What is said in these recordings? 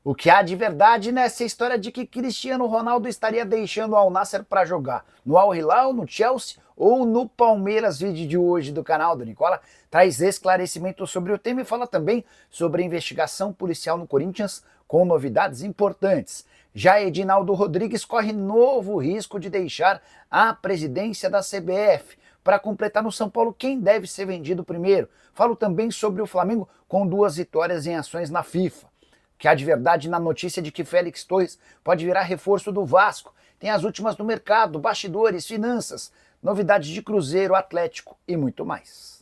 O que há de verdade nessa história de que Cristiano Ronaldo estaria deixando o Al Nassr para jogar no Al Hilal, no Chelsea ou no Palmeiras? Vídeo de hoje do canal do Nicola traz esclarecimento sobre o tema e fala também sobre a investigação policial no Corinthians com novidades importantes. Já Edinaldo Rodrigues corre novo risco de deixar a presidência da CBF. Para completar no São Paulo, quem deve ser vendido primeiro? Falo também sobre o Flamengo com 2 vitórias em ações na FIFA. Que há de verdade na notícia de que Félix Torres pode virar reforço do Vasco. Tem as últimas do mercado, bastidores, finanças, novidades de Cruzeiro, Atlético e muito mais.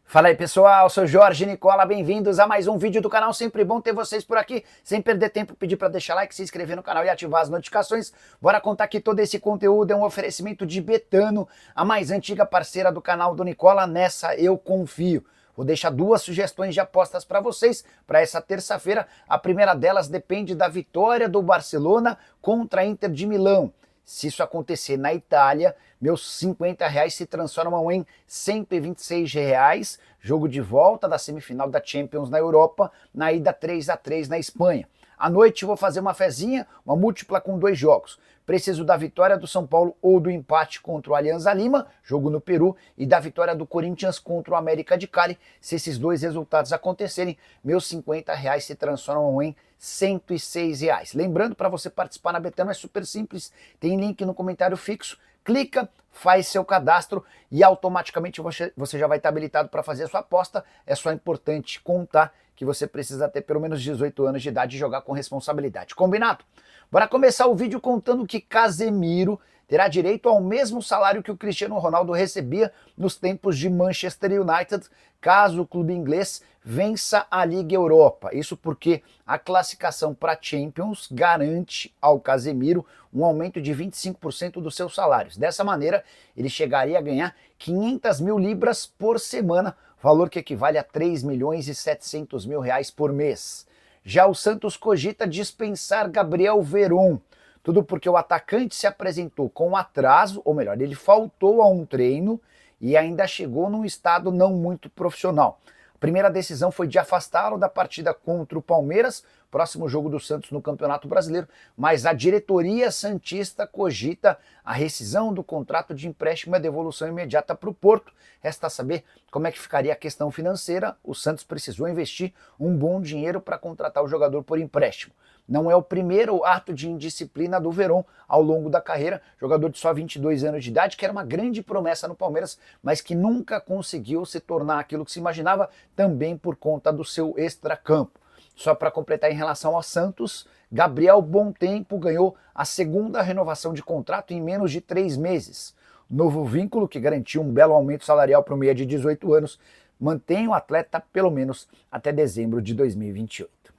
Fala aí pessoal, sou Jorge Nicola, bem-vindos a mais um vídeo do canal, sempre bom ter vocês por aqui, sem perder tempo, pedir para deixar like, se inscrever no canal e ativar as notificações. Bora contar que todo esse conteúdo é um oferecimento de Betano, a mais antiga parceira do canal do Nicola, nessa eu confio. Vou deixar 2 sugestões de apostas para vocês para essa terça-feira, a primeira delas depende da vitória do Barcelona contra a Inter de Milão. Se isso acontecer na Itália, meus R$50 se transformam em R$126, jogo de volta da semifinal da Champions na Europa, na ida 3-3 na Espanha. À noite vou fazer uma fezinha, uma múltipla com 2 jogos. Preciso da vitória do São Paulo ou do empate contra o Alianza Lima, jogo no Peru, e da vitória do Corinthians contra o América de Cali. Se esses 2 resultados acontecerem, meus R$50 se transformam em R$106. Lembrando, para você participar na Betano é super simples, tem link no comentário fixo, clica, faz seu cadastro e automaticamente você já vai estar habilitado para fazer a sua aposta. É só importante contar que você precisa ter pelo menos 18 anos de idade e jogar com responsabilidade. Combinado? Bora começar o vídeo contando que Casemiro terá direito ao mesmo salário que o Cristiano Ronaldo recebia nos tempos de Manchester United, caso o clube inglês vença a Liga Europa. Isso porque a classificação para Champions garante ao Casemiro um aumento de 25% dos seus salários. Dessa maneira, ele chegaria a ganhar 500 mil libras por semana, valor que equivale a 3.700.000 reais por mês. Já o Santos cogita dispensar Gabriel Veron. Tudo porque o atacante se apresentou com atraso, ou melhor, ele faltou a um treino e ainda chegou num estado não muito profissional. A primeira decisão foi de afastá-lo da partida contra o Palmeiras, próximo jogo do Santos no Campeonato Brasileiro, mas a diretoria santista cogita a rescisão do contrato de empréstimo e a devolução imediata para o Porto. Resta saber como é que ficaria a questão financeira. O Santos precisou investir um bom dinheiro para contratar o jogador por empréstimo. Não é o primeiro ato de indisciplina do Veron ao longo da carreira, jogador de só 22 anos de idade, que era uma grande promessa no Palmeiras, mas que nunca conseguiu se tornar aquilo que se imaginava, também por conta do seu extracampo. Só para completar em relação ao Santos, Gabriel Bontempo ganhou a 2ª renovação de contrato em menos de 3 meses. Novo vínculo, que garantiu um belo aumento salarial para o meia de 18 anos, mantém o atleta pelo menos até dezembro de 2028.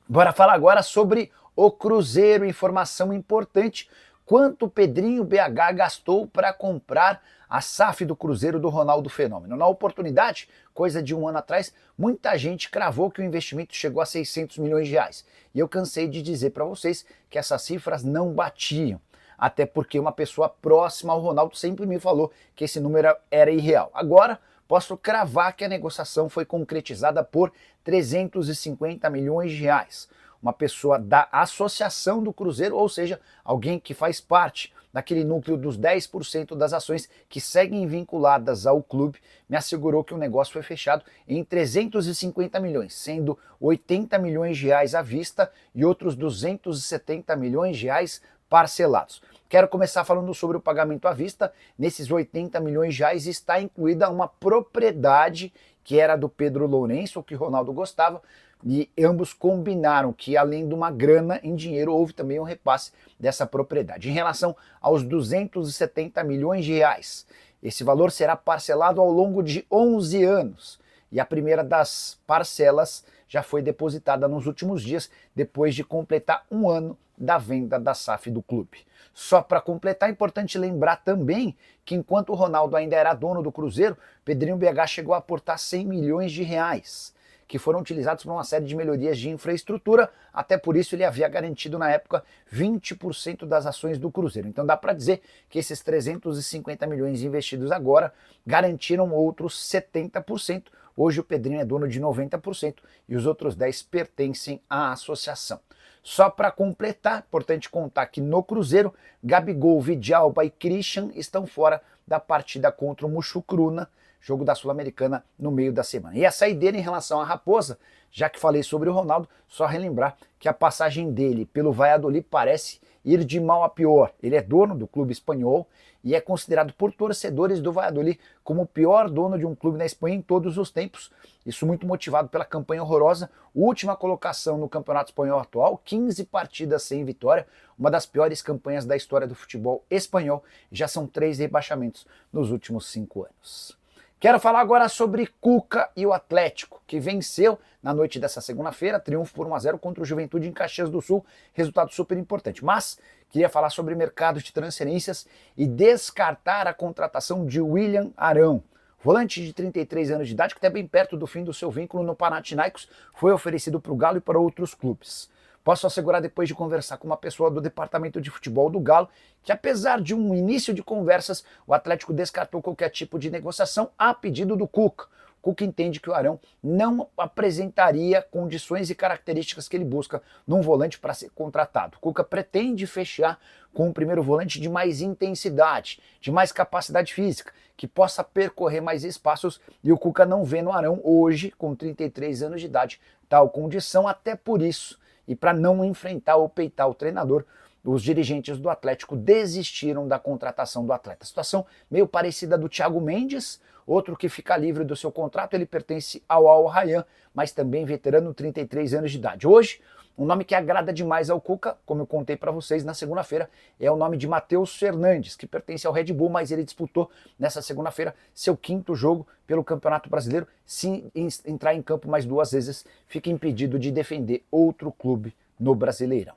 Bora falar agora sobre o Cruzeiro, informação importante. Quanto o Pedrinho BH gastou para comprar a SAF do Cruzeiro do Ronaldo Fenômeno? Na oportunidade, coisa de 1 ano atrás, muita gente cravou que o investimento chegou a 600 milhões de reais. E eu cansei de dizer para vocês que essas cifras não batiam. Até porque uma pessoa próxima ao Ronaldo sempre me falou que esse número era irreal. Agora, posso cravar que a negociação foi concretizada por 350 milhões de reais. Uma pessoa da associação do Cruzeiro, ou seja, alguém que faz parte daquele núcleo dos 10% das ações que seguem vinculadas ao clube, me assegurou que o negócio foi fechado em 350 milhões, sendo 80 milhões de reais à vista e outros 270 milhões de reais parcelados. Quero começar falando sobre o pagamento à vista. Nesses 80 milhões de reais está incluída uma propriedade que era do Pedro Lourenço, que o Ronaldo gostava, e ambos combinaram que além de uma grana em dinheiro, houve também um repasse dessa propriedade. Em relação aos 270 milhões de reais, esse valor será parcelado ao longo de 11 anos. E a primeira das parcelas já foi depositada nos últimos dias, depois de completar 1 ano da venda da SAF do clube. Só para completar, é importante lembrar também que enquanto o Ronaldo ainda era dono do Cruzeiro, Pedrinho BH chegou a aportar 100 milhões de reais. que foram utilizados para uma série de melhorias de infraestrutura, até por isso ele havia garantido na época 20% das ações do Cruzeiro. Então dá para dizer que esses 350 milhões investidos agora garantiram outros 70%. Hoje o Pedrinho é dono de 90% e os outros 10% pertencem à associação. Só para completar, importante contar que no Cruzeiro, Gabigol, Vidalba e Christian estão fora da partida contra o Muxucruna, jogo da Sul-Americana no meio da semana. E a saideira em relação à Raposa, já que falei sobre o Ronaldo, só relembrar que a passagem dele pelo Valladolid parece ir de mal a pior. Ele é dono do clube espanhol e é considerado por torcedores do Valladolid como o pior dono de um clube na Espanha em todos os tempos. Isso muito motivado pela campanha horrorosa, última colocação no Campeonato Espanhol atual, 15 partidas sem vitória, uma das piores campanhas da história do futebol espanhol. Já são 3 rebaixamentos nos últimos 5 anos. Quero falar agora sobre Cuca e o Atlético, que venceu na noite dessa segunda-feira, triunfo por 1-0 contra o Juventude em Caxias do Sul, resultado super importante. Mas queria falar sobre mercado de transferências e descartar a contratação de William Arão. Volante de 33 anos de idade, que está bem perto do fim do seu vínculo no Panathinaikos, foi oferecido para o Galo e para outros clubes. Posso assegurar, depois de conversar com uma pessoa do departamento de futebol do Galo, que apesar de um início de conversas, o Atlético descartou qualquer tipo de negociação a pedido do Cuca. O Cuca entende que o Arão não apresentaria condições e características que ele busca num volante para ser contratado. O Cuca pretende fechar com um primeiro volante de mais intensidade, de mais capacidade física, que possa percorrer mais espaços, e o Cuca não vê no Arão hoje, com 33 anos de idade, tal condição. Até por isso, e para não enfrentar ou peitar o treinador, os dirigentes do Atlético desistiram da contratação do atleta. Situação meio parecida do Thiago Mendes, outro que fica livre do seu contrato. Ele pertence ao Al Rayyan, mas também veterano, 33 anos de idade. Hoje, um nome que agrada demais ao Cuca, como eu contei para vocês na segunda-feira, é o nome de Matheus Fernandes, que pertence ao Red Bull, mas ele disputou nessa segunda-feira seu 5º jogo pelo Campeonato Brasileiro. Se entrar em campo mais 2 vezes, fica impedido de defender outro clube no Brasileirão.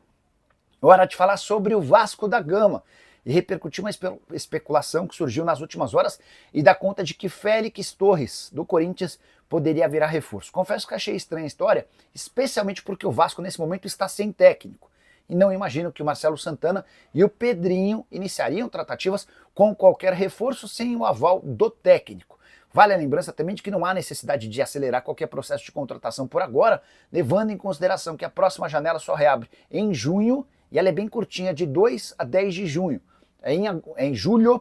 Hora de falar sobre o Vasco da Gama e repercutir uma especulação que surgiu nas últimas horas e dá conta de que Félix Torres, do Corinthians, poderia virar reforço. Confesso que achei estranha a história, especialmente porque o Vasco nesse momento está sem técnico. E não imagino que o Marcelo Santana e o Pedrinho iniciariam tratativas com qualquer reforço sem o aval do técnico. Vale a lembrança também de que não há necessidade de acelerar qualquer processo de contratação por agora, levando em consideração que a próxima janela só reabre em junho e ela é bem curtinha, de 2 a 10 de junho. É em julho,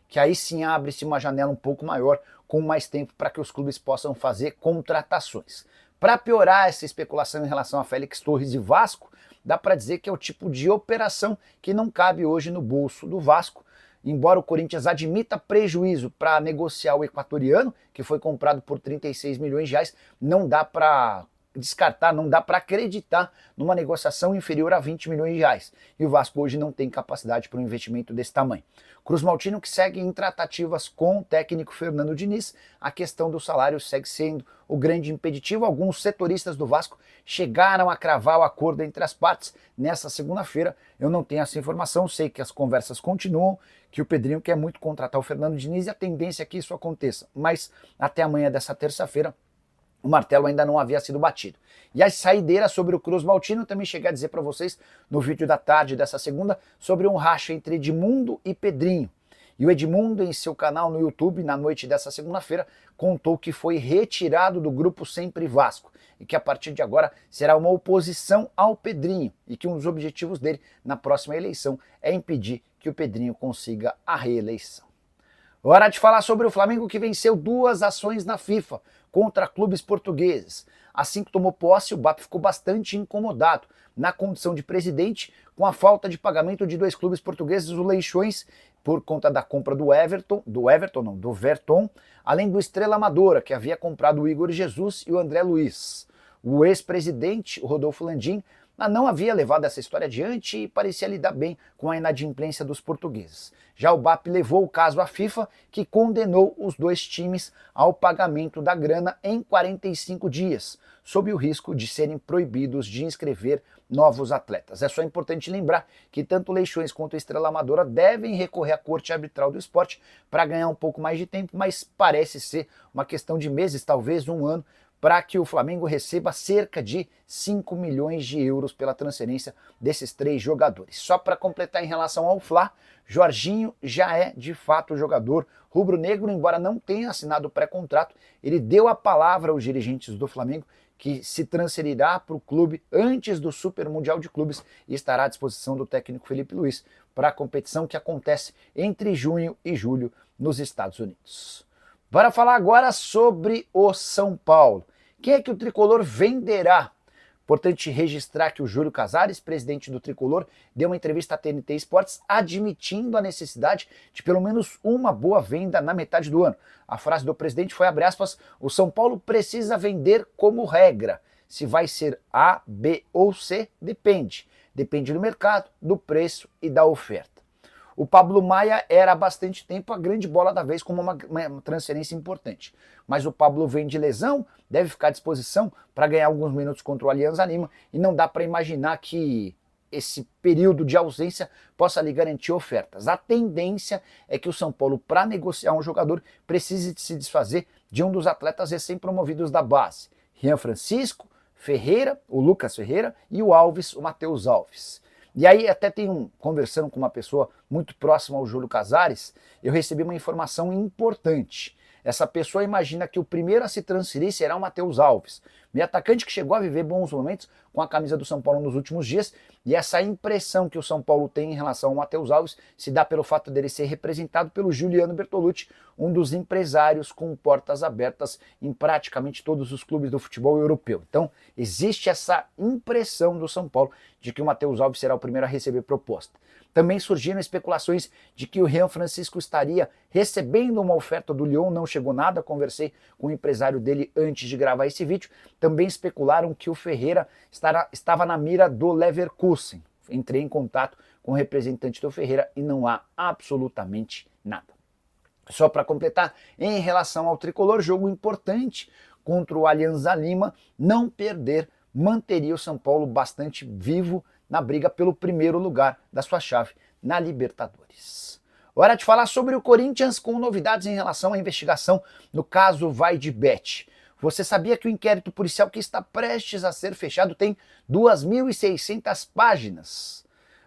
que aí sim abre-se uma janela um pouco maior, com mais tempo para que os clubes possam fazer contratações. Para piorar essa especulação em relação a Félix Torres e Vasco, dá para dizer que é o tipo de operação que não cabe hoje no bolso do Vasco. Embora o Corinthians admita prejuízo para negociar o equatoriano, que foi comprado por 36 milhões de reais, não dá para descartar, não dá para acreditar numa negociação inferior a 20 milhões de reais. E o Vasco hoje não tem capacidade para um investimento desse tamanho. Cruz Maltino, que segue em tratativas com o técnico Fernando Diniz, a questão do salário segue sendo o grande impeditivo. Alguns setoristas do Vasco chegaram a cravar o acordo entre as partes nessa segunda-feira. Eu não tenho essa informação, sei que as conversas continuam, que o Pedrinho quer muito contratar o Fernando Diniz e a tendência é que isso aconteça. Mas até amanhã dessa terça-feira, o martelo ainda não havia sido batido. E a saideira sobre o Cruz Maltino também cheguei a dizer para vocês no vídeo da tarde dessa segunda sobre um racha entre Edmundo e Pedrinho. E o Edmundo, em seu canal no YouTube, na noite dessa segunda-feira, contou que foi retirado do grupo Sempre Vasco e que a partir de agora será uma oposição ao Pedrinho e que um dos objetivos dele na próxima eleição é impedir que o Pedrinho consiga a reeleição. Hora de falar sobre o Flamengo, que venceu 2 ações na FIFA contra clubes portugueses. Assim que tomou posse, o BAP ficou bastante incomodado na condição de presidente com a falta de pagamento de 2 clubes portugueses, o Leixões, por conta da compra do Verton, além do Estrela Amadora, que havia comprado o Igor Jesus e o André Luiz. O ex-presidente, o Rodolfo Landim, não havia levado essa história adiante e parecia lidar bem com a inadimplência dos portugueses. Já o BAP levou o caso à FIFA, que condenou os 2 times ao pagamento da grana em 45 dias, sob o risco de serem proibidos de inscrever novos atletas. É só importante lembrar que tanto o Leixões quanto a Estrela Amadora devem recorrer à Corte Arbitral do Esporte para ganhar um pouco mais de tempo, mas parece ser uma questão de meses, talvez um ano, para que o Flamengo receba cerca de 5 milhões de euros pela transferência desses 3 jogadores. Só para completar em relação ao Fla, Jorginho já é de fato jogador rubro-negro, embora não tenha assinado o pré-contrato, ele deu a palavra aos dirigentes do Flamengo que se transferirá para o clube antes do Super Mundial de Clubes e estará à disposição do técnico Felipe Luiz para a competição que acontece entre junho e julho nos Estados Unidos. Bora falar agora sobre o São Paulo. Quem é que o Tricolor venderá? Importante registrar que o Júlio Casares, presidente do Tricolor, deu uma entrevista à TNT Esportes admitindo a necessidade de pelo menos uma boa venda na metade do ano. A frase do presidente foi, abre aspas, o São Paulo precisa vender como regra. Se vai ser A, B ou C, depende. Depende do mercado, do preço e da oferta. O Pablo Maia era há bastante tempo a grande bola da vez como uma transferência importante. Mas o Pablo vem de lesão, deve ficar à disposição para ganhar alguns minutos contra o Alianza Lima e não dá para imaginar que esse período de ausência possa lhe garantir ofertas. A tendência é que o São Paulo, para negociar um jogador, precise se desfazer de um dos atletas recém-promovidos da base. Rian Francisco, Ferreira, o Lucas Ferreira e o Alves, o Matheus Alves. E aí até conversando com uma pessoa muito próxima ao Júlio Casares, eu recebi uma informação importante. Essa pessoa imagina que o primeiro a se transferir será o Matheus Alves, meio atacante que chegou a viver bons momentos com a camisa do São Paulo nos últimos dias, e essa impressão que o São Paulo tem em relação ao Matheus Alves se dá pelo fato dele ser representado pelo Juliano Bertolucci, um dos empresários com portas abertas em praticamente todos os clubes do futebol europeu. Então, existe essa impressão do São Paulo de que o Matheus Alves será o primeiro a receber proposta. Também surgiram especulações de que o Rian Francisco estaria recebendo uma oferta do Lyon, não chegou nada, conversei com o empresário dele antes de gravar esse vídeo. Também especularam que o Ferreira estava na mira do Leverkusen. Entrei em contato com o representante do Ferreira e não há absolutamente nada. Só para completar, em relação ao Tricolor, jogo importante contra o Alianza Lima, não perder manteria o São Paulo bastante vivo na briga pelo primeiro lugar da sua chave na Libertadores. Hora de falar sobre o Corinthians com novidades em relação à investigação no caso Vaidebet. Você sabia que o inquérito policial que está prestes a ser fechado tem 2.600 páginas?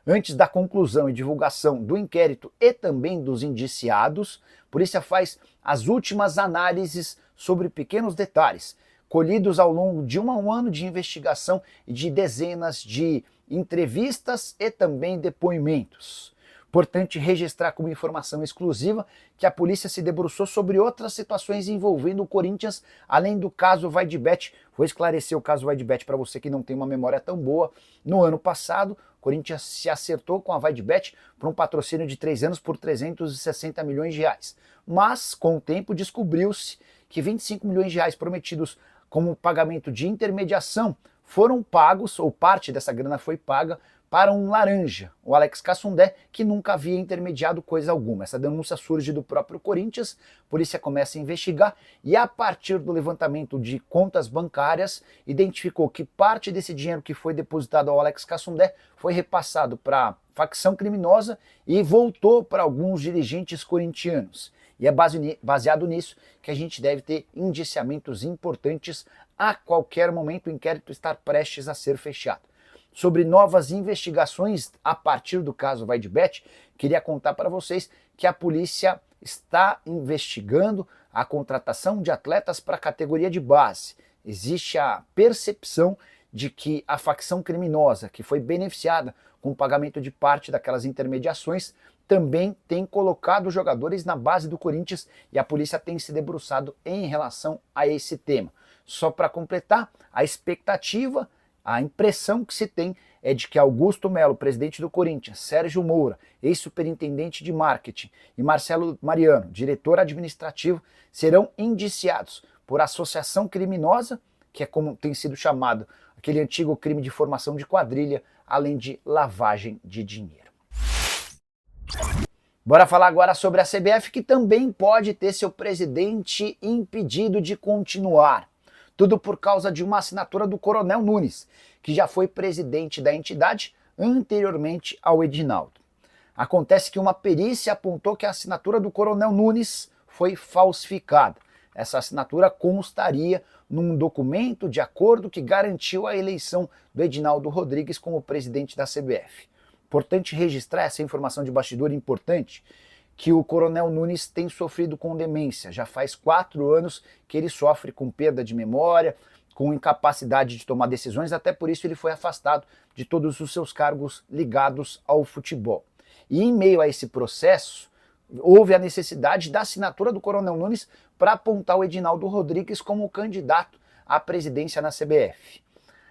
Antes da conclusão e divulgação do inquérito e também dos indiciados, a polícia faz as últimas análises sobre pequenos detalhes, colhidos ao longo de um ano de investigação e de dezenas de entrevistas e também depoimentos. Importante registrar como informação exclusiva que a polícia se debruçou sobre outras situações envolvendo o Corinthians, além do caso Vaidebet. Vou esclarecer o caso Vaidebet para você que não tem uma memória tão boa. No ano passado, o Corinthians se acertou com a Vaidebet por um patrocínio de 3 anos por 360 milhões de reais. Mas, com o tempo, descobriu-se que 25 milhões de reais prometidos como pagamento de intermediação foram pagos, ou parte dessa grana foi paga, para um laranja, o Alex Cassundé, que nunca havia intermediado coisa alguma. Essa denúncia surge do próprio Corinthians, a polícia começa a investigar e a partir do levantamento de contas bancárias, identificou que parte desse dinheiro que foi depositado ao Alex Cassundé foi repassado para a facção criminosa e voltou para alguns dirigentes corintianos. E é baseado nisso que a gente deve ter indiciamentos importantes a qualquer momento, o inquérito estar prestes a ser fechado. Sobre novas investigações a partir do caso Vaidebet, queria contar para vocês que a polícia está investigando a contratação de atletas para a categoria de base. Existe a percepção de que a facção criminosa, que foi beneficiada com o pagamento de parte daquelas intermediações, também tem colocado jogadores na base do Corinthians e a polícia tem se debruçado em relação a esse tema. Só para completar, a expectativa, a impressão que se tem é de que Augusto Melo, presidente do Corinthians, Sérgio Moura, ex-superintendente de marketing, e Marcelo Mariano, diretor administrativo, serão indiciados por associação criminosa, que é como tem sido chamado aquele antigo crime de formação de quadrilha, além de lavagem de dinheiro. Bora falar agora sobre a CBF, que também pode ter seu presidente impedido de continuar. Tudo por causa de uma assinatura do Coronel Nunes, que já foi presidente da entidade anteriormente ao Edinaldo. Acontece que uma perícia apontou que a assinatura do Coronel Nunes foi falsificada. Essa assinatura constaria num documento de acordo que garantiu a eleição do Edinaldo Rodrigues como presidente da CBF. Importante registrar essa informação de bastidor importante, que o Coronel Nunes tem sofrido com demência. Já faz 4 anos que ele sofre com perda de memória, com incapacidade de tomar decisões, até por isso ele foi afastado de todos os seus cargos ligados ao futebol. E em meio a esse processo, houve a necessidade da assinatura do Coronel Nunes para apontar o Edinaldo Rodrigues como candidato à presidência na CBF.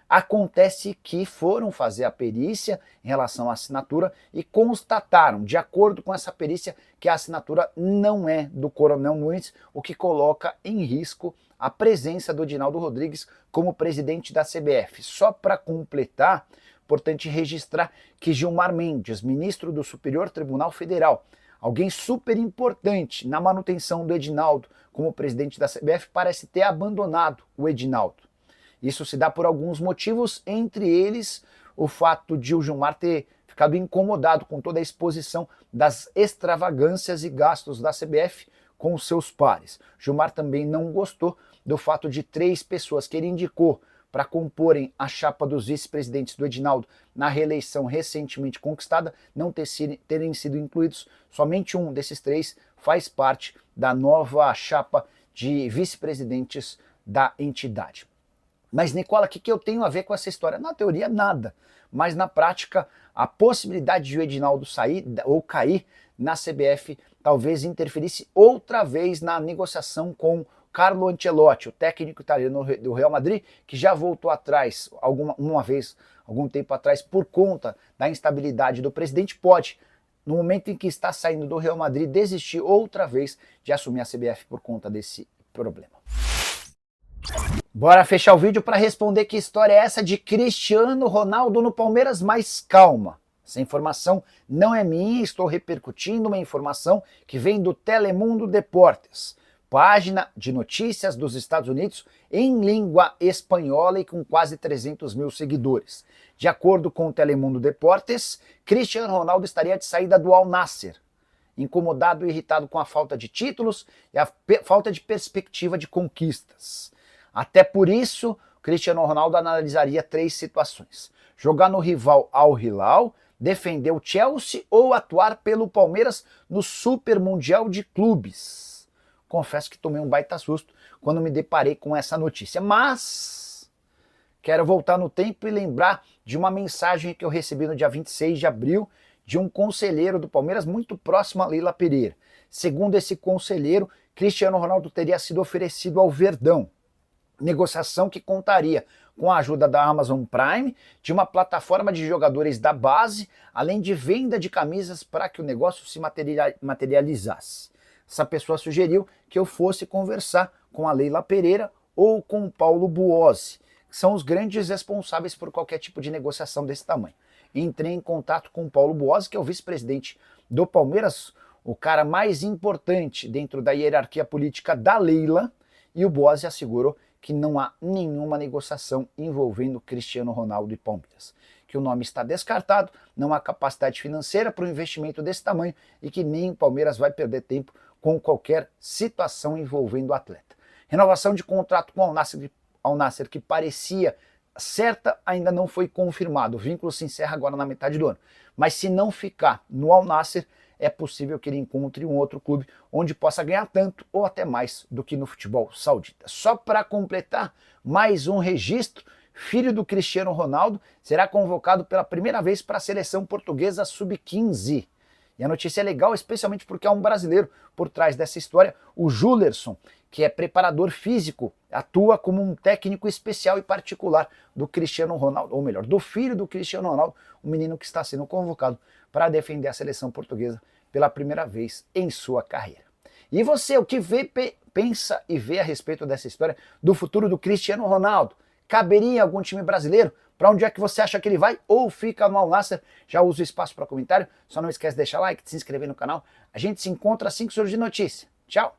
Acontece que foram fazer a perícia em relação à assinatura e constataram, de acordo com essa perícia, que a assinatura não é do Coronel Nunes, o que coloca em risco a presença do Edinaldo Rodrigues como presidente da CBF. Só para completar, importante registrar que Gilmar Mendes, ministro do Superior Tribunal Federal, alguém super importante na manutenção do Edinaldo como presidente da CBF, parece ter abandonado o Edinaldo. Isso se dá por alguns motivos, entre eles o fato de o Gilmar ter ficado incomodado com toda a exposição das extravagâncias e gastos da CBF com os seus pares. Gilmar também não gostou do fato de 3 pessoas que ele indicou para comporem a chapa dos vice-presidentes do Edinaldo na reeleição recentemente conquistada não terem sido incluídos. Somente um desses 3 faz parte da nova chapa de vice-presidentes da entidade. Mas, Nicola, o que eu tenho a ver com essa história? Na teoria, nada. Mas, na prática, a possibilidade de o Edinaldo sair ou cair na CBF talvez interferisse outra vez na negociação com Carlo Ancelotti, o técnico italiano do Real Madrid, que já voltou atrás algum tempo atrás, por conta da instabilidade do presidente, pode, no momento em que está saindo do Real Madrid, desistir outra vez de assumir a CBF por conta desse problema. Bora fechar o vídeo para responder que história é essa de Cristiano Ronaldo no Palmeiras, mas calma. Essa informação não é minha, estou repercutindo uma informação que vem do Telemundo Deportes, página de notícias dos Estados Unidos em língua espanhola e com quase 300 mil seguidores. De acordo com o Telemundo Deportes, Cristiano Ronaldo estaria de saída do Al Nassr, incomodado e irritado com a falta de títulos e a falta de perspectiva de conquistas. Até por isso, Cristiano Ronaldo analisaria 3 situações: jogar no rival Al Hilal, defender o Chelsea ou atuar pelo Palmeiras no Super Mundial de Clubes. Confesso que tomei um baita susto quando me deparei com essa notícia, mas quero voltar no tempo e lembrar de uma mensagem que eu recebi no dia 26 de abril de um conselheiro do Palmeiras muito próximo a Leila Pereira. Segundo esse conselheiro, Cristiano Ronaldo teria sido oferecido ao Verdão, negociação que contaria com a ajuda da Amazon Prime, de uma plataforma de jogadores da base, além de venda de camisas para que o negócio se materializasse. Essa pessoa sugeriu que eu fosse conversar com a Leila Pereira ou com o Paulo Buozzi, que são os grandes responsáveis por qualquer tipo de negociação desse tamanho. Entrei em contato com o Paulo Buozzi, que é o vice-presidente do Palmeiras, o cara mais importante dentro da hierarquia política da Leila, e o Buozzi assegurou que não há nenhuma negociação envolvendo Cristiano Ronaldo e Palmeiras, que o nome está descartado, não há capacidade financeira para um investimento desse tamanho e que nem o Palmeiras vai perder tempo com qualquer situação envolvendo o atleta. Renovação de contrato com o Al Nassr, que parecia certa, ainda não foi confirmado. O vínculo se encerra agora na metade do ano. Mas se não ficar no Al Nassr, é possível que ele encontre um outro clube onde possa ganhar tanto ou até mais do que no futebol saudita. Só para completar, mais um registro: filho do Cristiano Ronaldo será convocado pela primeira vez para a seleção portuguesa sub-15. E a notícia é legal, especialmente porque há um brasileiro por trás dessa história, o Julerson, que é preparador físico, atua como um técnico especial e particular do Cristiano Ronaldo, ou melhor, do filho do Cristiano Ronaldo, um menino que está sendo convocado para defender a seleção portuguesa pela primeira vez em sua carreira. E você, o que pensa e vê a respeito dessa história do futuro do Cristiano Ronaldo? Caberia em algum time brasileiro? Para onde é que você acha que ele vai? Ou fica no Al Nassr? Já usa o espaço para comentário. Só não esquece de deixar like, de se inscrever no canal. A gente se encontra assim que surgir notícia. Tchau!